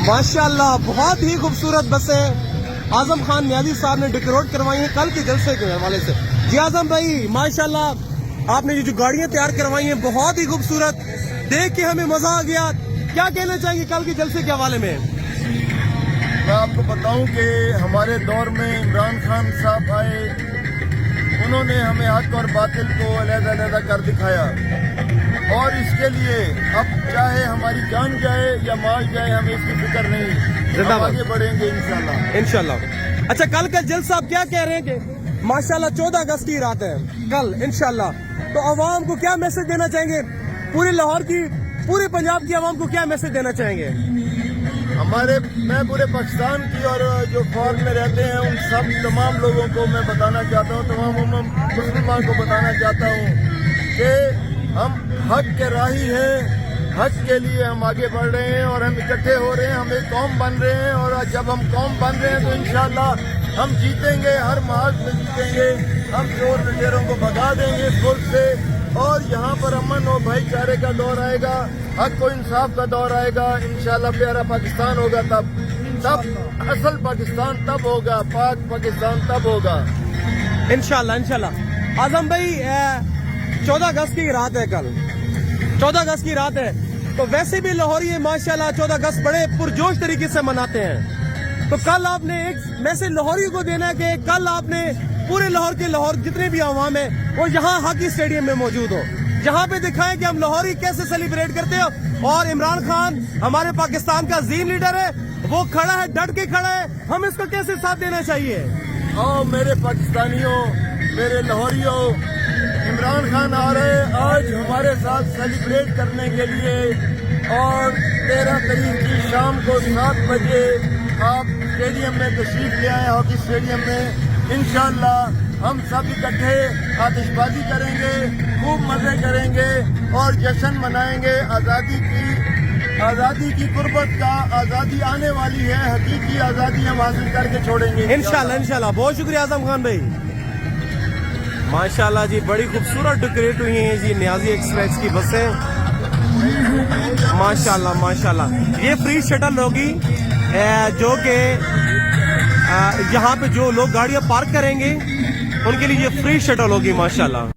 माशाल्लाह बहुत ही खूबसूरत बसें आजम खान नियाजी साहब ने डेकोरेट करवाई हैं कल के जलसे के हवाले से। जी आजम भाई माशाल्लाह आपने ये जो गाड़ियां तैयार करवाई हैं बहुत ही खूबसूरत, देख के हमें मजा आ गया। क्या कहना चाहेंगे कल के जलसे के हवाले में? मैं आपको बताऊं कि हमारे दौर में इमरान खान साहब आए, उन्होंने हमें हक और बातिल को अलग-अलग कर दिखाया और इसके लिए अब चाहे हमारी जान जाए या माल जाए हमें इसकी फिक्र नहीं, हम आगे बढ़ेंगे इंशाल्लाह। इंशाल्लाह। अच्छा कल का जलसा आप क्या कह रहे हैं कि माशाल्लाह 14 अगस्त की रात है कल इंशाल्लाह, तो अवाम को क्या मैसेज देना चाहेंगे? पूरे लाहौर की, पूरे पंजाब की अवाम को क्या मैसेज देना चाहेंगे? मैं पूरे पाकिस्तान की और जो फौरन में रहते हैं उन सब तमाम लोगों को मैं बताना चाहता हूँ, तमाम मुसलमान को बताना चाहता हूँ कि हम हक के राही हैं, हक के लिए हम आगे बढ़ रहे हैं और हम इकट्ठे हो रहे हैं, हम एक कौम बन रहे हैं और जब हम कौम बन रहे हैं तो इंशाल्लाह हम जीतेंगे, हर महाज में जीतेंगे, हम चोर लुटेरों को भगा देंगे इस मुल्क से और यहाँ पर अमन और भाईचारे का दौर आएगा, हक और इंसाफ का दौर आएगा इंशाल्लाह। प्यारा पाकिस्तान होगा तब असल पाकिस्तान तब होगा, पाक पाकिस्तान तब होगा इंशाल्लाह इंशाल्लाह। आजम भाई 14 अगस्त की रात है कल, 14 अगस्त की रात है, तो वैसे भी लाहौरी माशाल्लाह 14 अगस्त बड़े पुरजोश तरीके से मनाते हैं, तो कल आपने एक मैसेज लाहौरी को देना है कि कल आपने पूरे लाहौर के लाहौर जितने भी आवाम है वो यहाँ हॉकी स्टेडियम में मौजूद हो, जहाँ पे दिखाएं कि हम लाहौरी कैसे सेलिब्रेट करते हो और इमरान खान हमारे पाकिस्तान का अजीम लीडर है, वो खड़ा है, डट के खड़ा है, हम इसको कैसे साथ देना चाहिए? आओ मेरे पाकिस्तानियों, मेरे लाहौरियों, इमरान खान आ रहे हैं आज हमारे साथ सेलिब्रेट करने के लिए और 13 तारीख की शाम को 7 बजे आप स्टेडियम में तशरीफ ले आए, हॉकी स्टेडियम में। इंशाल्लाह हम सब इकट्ठे आतिशबाजी करेंगे, खूब मजे करेंगे और जश्न मनाएंगे आज़ादी की कुर्बत का। आज़ादी आने वाली है, हकीकी आज़ादी हम हासिल करके छोड़ेंगे इंशाल्लाह इंशाल्लाह। बहुत शुक्रिया आजम खान भाई, माशाल्लाह जी बड़ी खूबसूरत डेकोरेट हुई हैं जी नियाजी एक्सप्रेस की बसें, माशाल्लाह माशाल्लाह। ये फ्री शटल होगी जो कि यहाँ पे जो लोग गाड़ियाँ पार्क करेंगे उनके लिए ये फ्री शटल होगी माशाल्लाह।